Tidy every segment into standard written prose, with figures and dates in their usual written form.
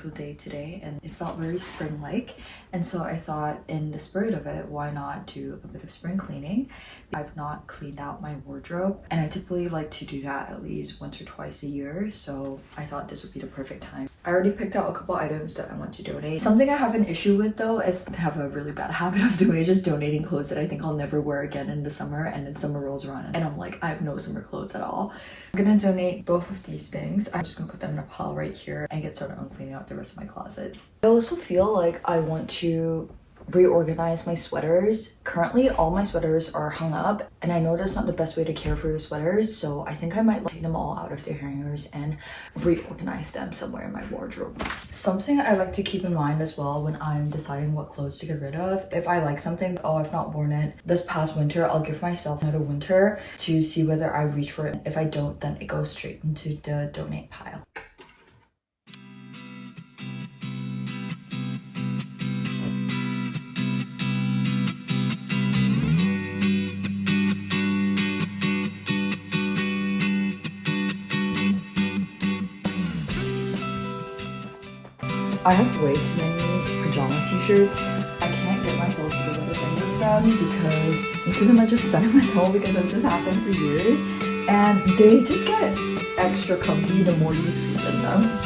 beautiful day today and it felt very spring-like, and so I thought in the spirit of it, why not do a bit of spring cleaning. I've not cleaned out my wardrobe and I typically like to do that at least once or twice a year, so I thought this would be the perfect time. I already picked out a couple items that I want to donate. Something I have an issue with though is I have a really bad habit of doing just donating clothes that I think I'll never wear again in the summer, and then summer rolls around and I'm like, I have no summer clothes at all. I'm gonna donate both of these things. I'm just gonna put them in a pile right here and get started on cleaning out the rest of my closet. I also feel like I want to reorganize my sweaters. Currently all my sweaters are hung up and I know that's not the best way to care for your sweaters, so I think I might take them all out of their hangers and reorganize them somewhere in my wardrobe. Something I like to keep in mind as well when I'm deciding what clothes to get rid of, if I like something, oh, I've not worn it this past winter, I'll give myself another winter to see whether I reach for it. If I don't, then it goes straight into the donate pile. I have way too many pajama t-shirts. I can't get myself to get rid of any of them because most of them are just sentimental because I've just had them for years and they just get extra comfy the more you sleep in them.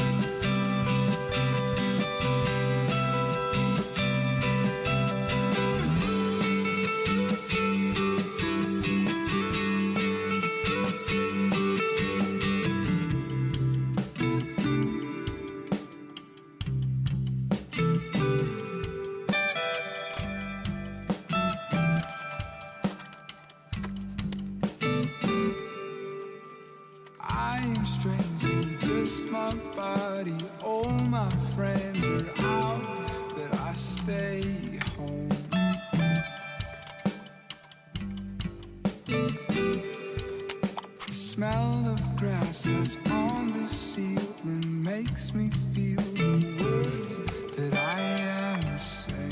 Strangely, just my body. All my friends are out, but I stay home. The smell of grass that's on the ceiling makes me feel the words that I am saying.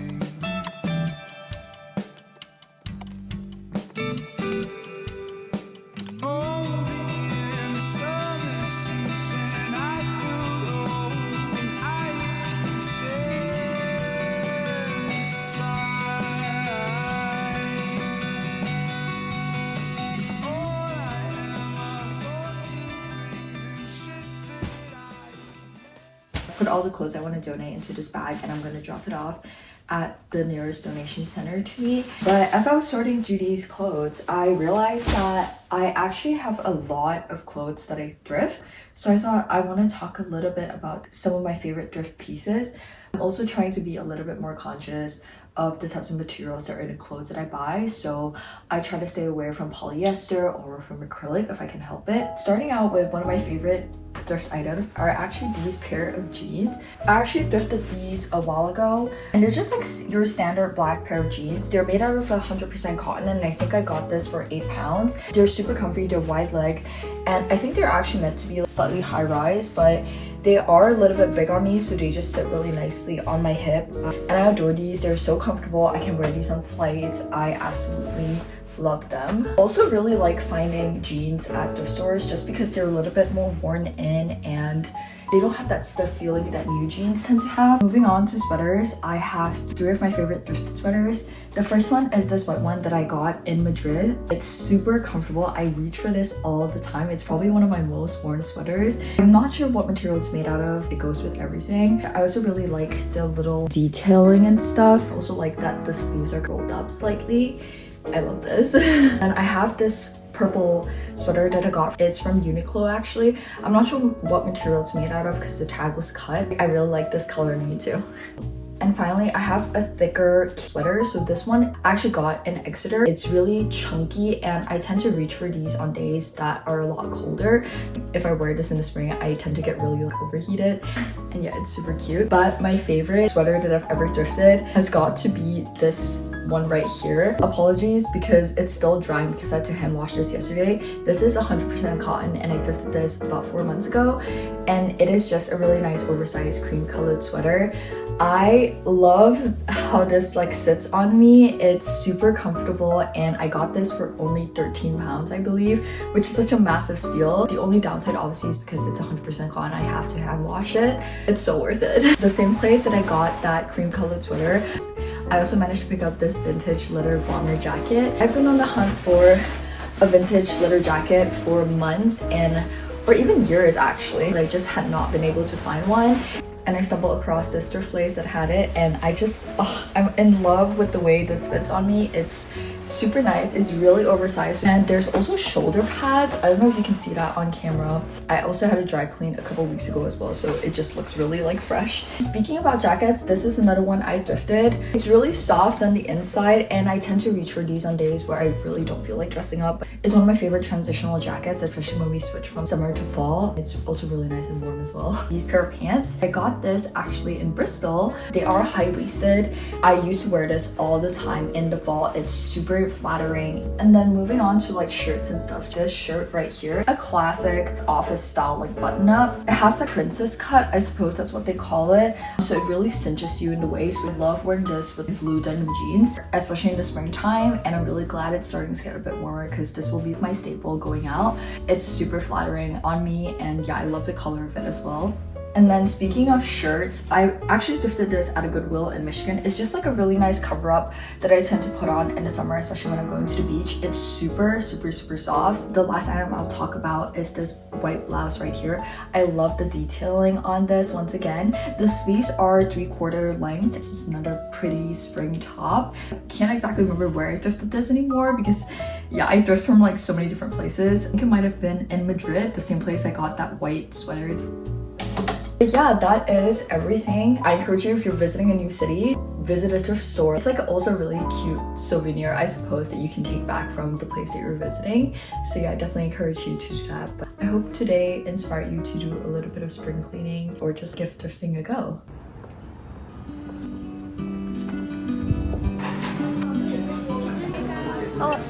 Put all the clothes I want to donate into this bag and I'm going to drop it off at the nearest donation center to me. But as I was sorting through these clothes, I realized that I actually have a lot of clothes that I thrift. So I thought I want to talk a little bit about some of my favorite thrift pieces. I'm also trying to be a little bit more conscious of the types of materials that are in the clothes that I buy, so I try to stay away from polyester or from acrylic if I can help it. Starting out with one of my favorite thrift items are actually these pair of jeans. I actually thrifted these a while ago and they're just like your standard black pair of jeans. They're made out of 100% cotton and I think I got this for £8. They're super comfy, they're wide leg, and I think they're actually meant to be slightly high rise, but they are a little bit big on me, so they just sit really nicely on my hip. And I adore these. They're so comfortable. I can wear these on flights. I absolutely love them. Also really like finding jeans at thrift stores just because they're a little bit more worn in and they don't have that stiff feeling that new jeans tend to have. Moving on to sweaters, I have 3 of my favorite thrifted sweaters. The first one is this white one that I got in Madrid. It's super comfortable. I reach for this all the time. It's probably one of my most worn sweaters. I'm not sure what material it's made out of. It goes with everything. I also really like the little detailing and stuff. I also like that the sleeves are rolled up slightly. I love this. And I have this purple sweater that I got. It's from Uniqlo actually. I'm not sure what material it's made out of because the tag was cut. I really like this color in me too. And finally, I have a thicker sweater. So this one I actually got in Exeter. It's really chunky and I tend to reach for these on days that are a lot colder. If I wear this in the spring, I tend to get really overheated. And yeah, it's super cute. But my favorite sweater that I've ever thrifted has got to be this one right here. Apologies because it's still drying because I had to hand wash this yesterday. This is 100% cotton and I thrifted this about 4 months ago. And it is just a really nice oversized cream colored sweater. I love how this like sits on me. It's super comfortable and I got this for only 13 pounds, I believe, which is such a massive steal. The only downside obviously is because it's 100% cotton. I have to hand wash it. It's so worth it. The same place that I got that cream colored sweater, I also managed to pick up this vintage leather bomber jacket. I've been on the hunt for a vintage leather jacket for months or even years actually. I just had not been able to find one. And I stumbled across this thrift place that had it, and I'm in love with the way this fits on me. It's super nice. It's really oversized, and there's also shoulder pads. I don't know if you can see that on camera. I also had a dry clean a couple weeks ago as well, so it just looks really like fresh. Speaking about jackets, this is another one I thrifted. It's really soft on the inside, and I tend to reach for these on days where I really don't feel like dressing up. It's one of my favorite transitional jackets, especially when we switch from summer to fall. It's also really nice and warm as well. These pair of pants, I got this actually in Bristol. They are high-waisted. I used to wear this all the time in the fall. It's super flattering. And then moving on to like shirts and stuff. This shirt right here, a classic office style like button up. It has the princess cut, I suppose that's what they call it. So it really cinches you in the waist. I love wearing this with blue denim jeans, especially in the springtime. And I'm really glad it's starting to get a bit warmer because this will be my staple going out. It's super flattering on me, and yeah, I love the color of it as well. And then speaking of shirts, I actually thrifted this at a Goodwill in Michigan. It's just like a really nice cover up that I tend to put on in the summer, especially when I'm going to the beach. It's super soft. The last item I'll talk about is this white blouse right here. I love the detailing on this. Once again, the sleeves are 3/4 length. This is another pretty spring top. Can't exactly remember where I thrifted this anymore because yeah, I thrift from like so many different places. I think it might have been in Madrid, the same place I got that white sweater. But yeah, that is everything. I encourage you, if you're visiting a new city, visit a thrift store. It's like also a really cute souvenir, I suppose, that you can take back from the place that you're visiting. So yeah, I definitely encourage you to do that. But I hope today inspired you to do a little bit of spring cleaning or just give thrifting a go. Oh.